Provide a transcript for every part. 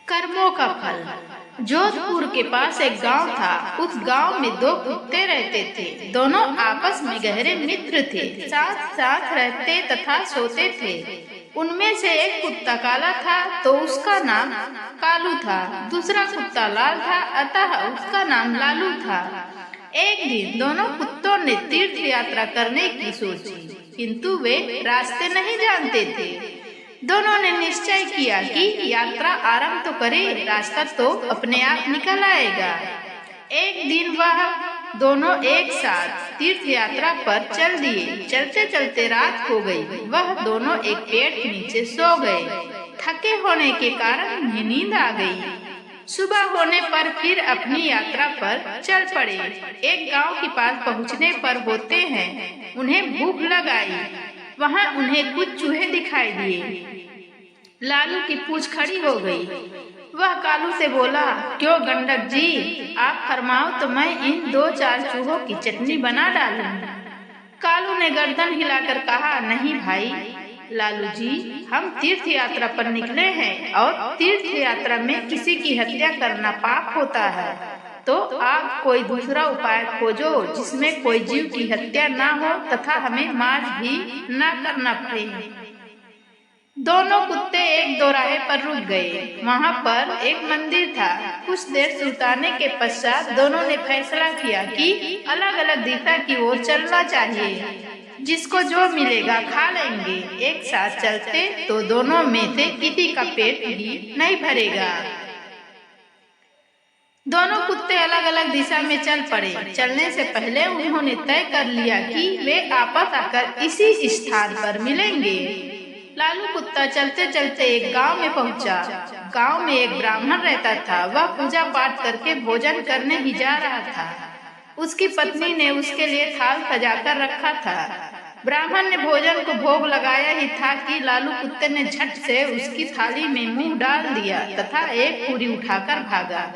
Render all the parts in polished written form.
कर्मों का फल। जोधपुर के पास एक गांव था। उस गांव में दो कुत्ते रहते थे। दोनों आपस में गहरे मित्र थे। साथ साथ रहते तथा सोते थे। उनमें से एक कुत्ता काला था तो उसका नाम कालू था। दूसरा कुत्ता लाल था अतः उसका नाम लालू था। एक दिन दोनों कुत्तों ने तीर्थ यात्रा करने की सोची, किंतु वे रास्ते नहीं जानते थे। दोनों ने निश्चय किया कि यात्रा आरंभ तो करे, रास्ता तो अपने आप निकल आएगा। एक दिन वह दोनों एक साथ तीर्थ यात्रा पर चल दिए। चलते चलते रात हो गई। वह दोनों एक पेड़ के नीचे सो गए। थके होने के कारण उन्हें नींद आ गई। सुबह होने पर फिर अपनी यात्रा पर चल पड़े। एक गांव के पास पहुंचने पर होते हैं उन्हें भूख लग आई। वहां उन्हें कुछ चूहे दिखाई दिए। लालू की पूंछ खड़ी हो गई। वह कालू से बोला, क्यों गंडक जी, आप फरमाओ तो मैं इन 2-4 चूहों की चटनी बना डालूं। कालू ने गर्दन हिलाकर कहा, नहीं भाई लालू जी, हम तीर्थ यात्रा पर निकले हैं और तीर्थ यात्रा में किसी की हत्या करना पाप होता है। तो आप कोई दूसरा उपाय खोजो जिसमें कोई जीव की हत्या ना हो तथा हमें मार भी न करना पड़े। दोनों कुत्ते एक दोराहे पर रुक गए। वहां पर एक मंदिर था। कुछ देर सुताने के पश्चात दोनों ने फैसला किया कि अलग अलग दिशा की ओर चलना चाहिए। जिसको जो मिलेगा खा लेंगे। एक साथ चलते तो दोनों में से किसी का पेट भी नहीं भरेगा। दोनों कुत्ते अलग अलग दिशा में चल पड़े। चलने से पहले उन्होंने तय कर लिया कि वे आपस आकर इसी स्थान पर मिलेंगे। लालू कुत्ता चलते चलते एक गांव में पहुंचा। गांव में एक ब्राह्मण रहता था। वह पूजा पाठ करके भोजन करने ही जा रहा था। उसकी पत्नी ने उसके लिए थाल सजाकर रखा था। ब्राह्मण ने भोजन को भोग लगाया ही था कि लालू कुत्ते ने झट से उसकी थाली में मुंह डाल दिया तथा एक पूरी उठाकर भागा।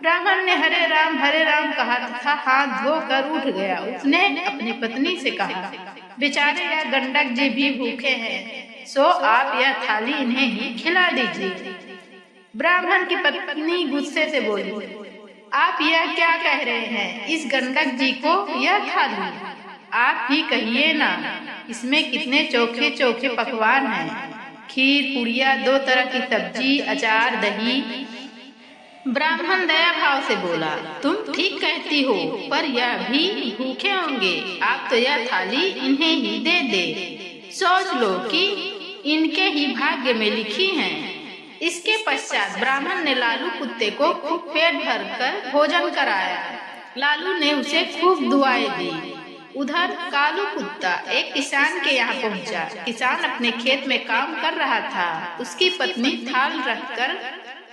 ब्राह्मण ने हरे राम कहा तथा हाथ धोकर उठ गया। उसने अपनी पत्नी से कहा, बेचारे या गंडक जी भी भूखे हैं, सो आप यह थाली इन्हें ही खिला दीजिए। ब्राह्मण की पत्नी गुस्से से बोली, आप यह क्या कह रहे हैं? इस गंडक जी को यह थाली? आप ही कहिए ना, इसमें कितने चोखे चोखे पकवान हैं, खीर पुड़िया, 2 तरह की सब्जी, अचार, दही। ब्राह्मण दया भाव से बोला, तुम ठीक कहती हो, पर यह भी भूखे होंगे। आप तो यह थाली इन्हें ही दे दे। सोच लो कि इनके ही भाग्य में लिखी हैं। इसके पश्चात ब्राह्मण ने लालू कुत्ते को खूब पेट भरकर भोजन कराया। लालू ने उसे खूब दुआएं दी। उधर कालू कुत्ता एक किसान के यहाँ पहुँचा। किसान अपने खेत में काम कर रहा था। उसकी पत्नी थाल रखकर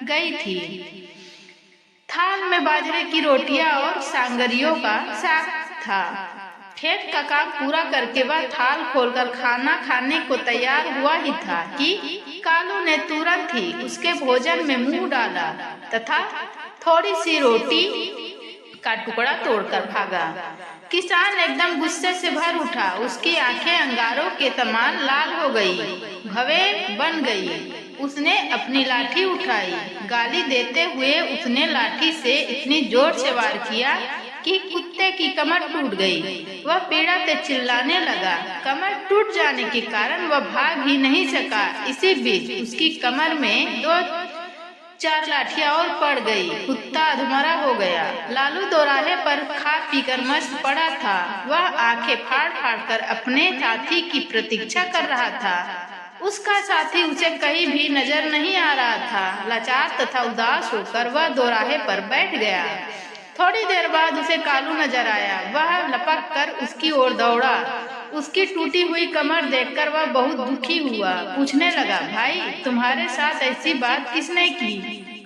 गई थी। थाल में बाजरे की रोटियां और सांगरियों का साग था। खेत का काम पूरा करके वह थाल खोलकर खाना खाने को तैयार हुआ ही था कि कालू ने तुरंत ही उसके भोजन में मुंह डाला तथा थोड़ी सी रोटी का टुकड़ा तोड़कर भागा। किसान एकदम गुस्से से भर उठा। उसकी आंखें अंगारों के समान लाल हो गई, भवें बन गई। उसने अपनी लाठी उठाई। गाली देते हुए उसने लाठी से इतनी जोर से वार किया कि कुत्ते की कमर टूट गई। वह पीड़ा से चिल्लाने लगा। कमर टूट जाने के कारण वह भाग ही नहीं सका। इसी बीच उसकी कमर में 2-4 लाठियां और पड़ गई। कुत्ता अधमरा हो गया। लालू दोराहे पर खा पीकर मस्त पड़ा था। वह आंखें फाड़ फाड़ कर अपने साथी की प्रतीक्षा कर रहा था। उसका साथी उसे कहीं भी नजर नहीं आ रहा था। लाचार तथा उदास होकर वह दोराहे पर बैठ गया। थोड़ी देर बाद उसे कालू नजर आया। वह लपक कर उसकी ओर दौड़ा। उसकी टूटी हुई कमर देखकर वह बहुत दुखी हुआ। पूछने लगा, भाई तुम्हारे साथ ऐसी बात किसने की?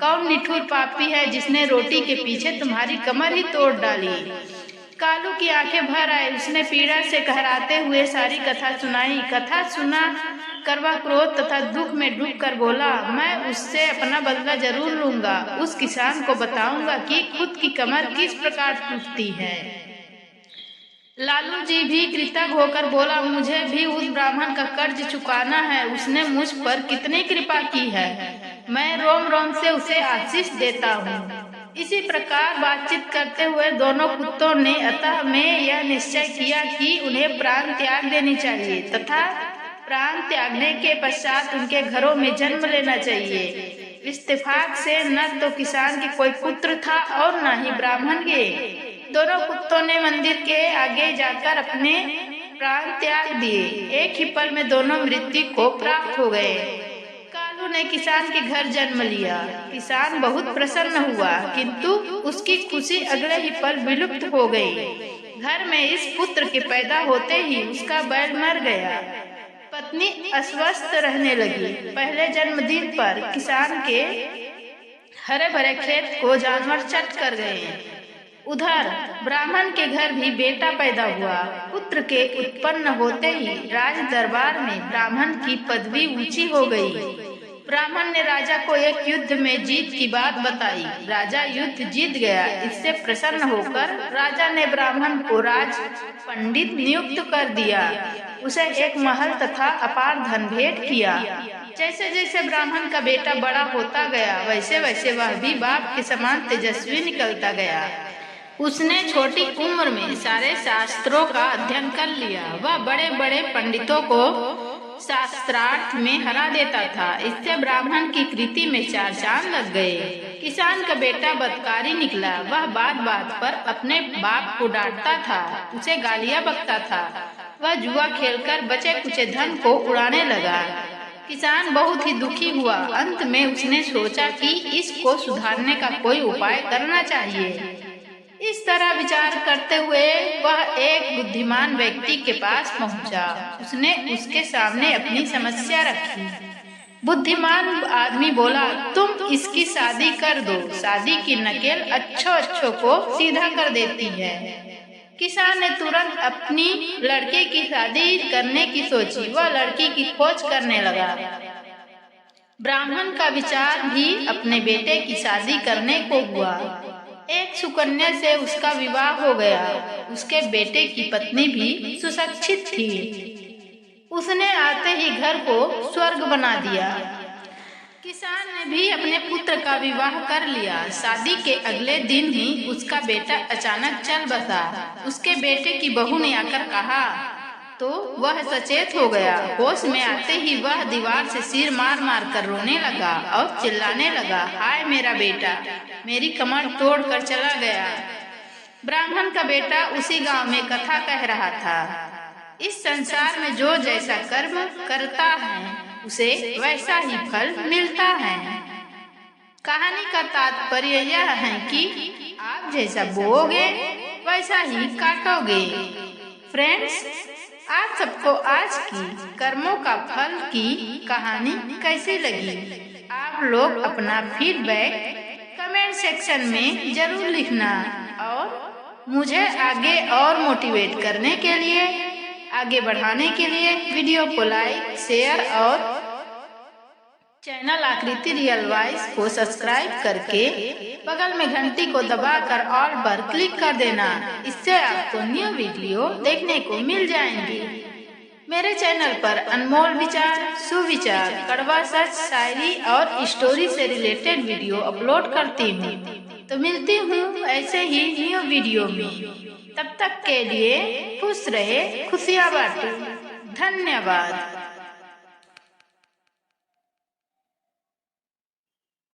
कौन निठुर पापी है जिसने रोटी के पीछे तुम्हारी कमर ही तोड़ डाली? कालू की आंखें भर आई। उसने पीड़ा से कहराते हुए सारी कथा सुनाई। कथा सुना कर वह क्रोध तथा दुख में डूबकर बोला, मैं उससे अपना बदला जरूर लूंगा। उस किसान को बताऊंगा कि खुद की कमर किस प्रकार टूटती है। लालू जी भी कृतज्ञ होकर बोला, मुझे भी उस ब्राह्मण का कर्ज चुकाना है। उसने मुझ पर कितनी कृपा की है। मैं रोम रोम से उसे आशीष देता हूँ। इसी प्रकार बातचीत करते हुए दोनों कुत्तों ने अतः में यह निश्चय किया कि उन्हें प्राण त्याग देनी चाहिए तथा प्राण त्यागने के पश्चात उनके घरों में जन्म लेना चाहिए। इत्तेफाक से न तो किसान के कोई पुत्र था और न ही ब्राह्मण के। दोनों कुत्तों ने मंदिर के आगे जाकर अपने प्राण त्याग दिए। एक ही पल में दोनों मृत्यु को प्राप्त हो गए। कालू ने किसान के घर जन्म लिया। किसान बहुत प्रसन्न हुआ, किंतु उसकी खुशी अगले ही पल विलुप्त हो गई। घर में इस पुत्र के पैदा होते ही उसका बैल मर गया। पत्नी अस्वस्थ रहने लगी। पहले जन्मदिन पर किसान के हरे भरे खेत को जानवर चट कर गए। उधर ब्राह्मण के घर भी बेटा पैदा हुआ। पुत्र के उत्पन्न होते ही राज दरबार में ब्राह्मण की पदवी ऊंची हो गई। ब्राह्मण ने राजा को एक युद्ध में जीत की बात बताई। राजा युद्ध जीत गया। इससे प्रसन्न होकर राजा ने ब्राह्मण को राज पंडित नियुक्त कर दिया। उसे एक महल तथा अपार धन भेंट किया। जैसे जैसे ब्राह्मण का बेटा बड़ा होता गया, वैसे वैसे वह भी बाप के समान तेजस्वी निकलता गया। उसने छोटी उम्र में सारे शास्त्रों का अध्ययन कर लिया। वह बड़े बड़े पंडितों को शास्त्रार्थ में हरा देता था। इससे ब्राह्मण की कृति में चार चांद लग गए। किसान का बेटा बदकारी निकला। वह बात बात पर अपने बाप को डांटता था, उसे गालियां बकता था। वह जुआ खेलकर बचे कुचे धन को उड़ाने लगा। किसान बहुत ही दुखी हुआ। अंत में उसने सोचा कि इसको सुधारने का कोई उपाय करना चाहिए। इस तरह विचार करते हुए वह एक बुद्धिमान व्यक्ति के पास पहुंचा। उसने उसके सामने अपनी समस्या रखी। बुद्धिमान आदमी बोला, तुम इसकी शादी कर दो। शादी की नकेल अच्छों को सीधा कर देती है। किसान ने तुरंत अपनी लड़के की शादी करने की सोची। वह लड़की की खोज करने लगा। ब्राह्मण का विचार भी अपने बेटे की शादी करने को हुआ। एक सुकन्या से उसका विवाह हो गया। उसके बेटे की पत्नी भी सुशिक्षित थी। उसने आते ही घर को स्वर्ग बना दिया। किसान ने भी अपने पुत्र का विवाह कर लिया। शादी के अगले दिन ही उसका बेटा अचानक चल बसा। उसके बेटे की बहू ने आकर कहा तो वह सचेत हो गया। होश में आते ही वह दीवार से सिर मार मार कर रोने लगा और चिल्लाने लगा, हाय मेरा बेटा, मेरी कमर तोड़ कर चला गया। ब्राह्मण का बेटा उसी गांव में कथा कह रहा था, इस संसार में जो जैसा कर्म करता है उसे वैसा ही फल मिलता है। कहानी का तात्पर्य यह है कि आप जैसा बोओगे वैसा ही काटोगे। फ्रेंड्स, आप सबको आज की कर्मों का फल की कहानी कैसी लगी? आप लोग अपना फीडबैक कमेंट सेक्शन में जरूर लिखना और मुझे आगे और मोटिवेट करने के लिए, आगे बढ़ाने के लिए वीडियो को लाइक, शेयर और चैनल आकृति रियल वॉइस को सब्सक्राइब करके बगल में घंटी को दबाकर ऑल पर क्लिक कर देना। इससे आपको न्यू वीडियो देखने को मिल जाएंगी। मेरे चैनल पर अनमोल विचार, सुविचार, कड़वा सच, शायरी और स्टोरी से रिलेटेड वीडियो अपलोड करती हूँ। तो मिलती हूँ ऐसे ही न्यू वीडियो में। तब तक के लिए खुश रहे, खुशियाँ बांटे। धन्यवाद।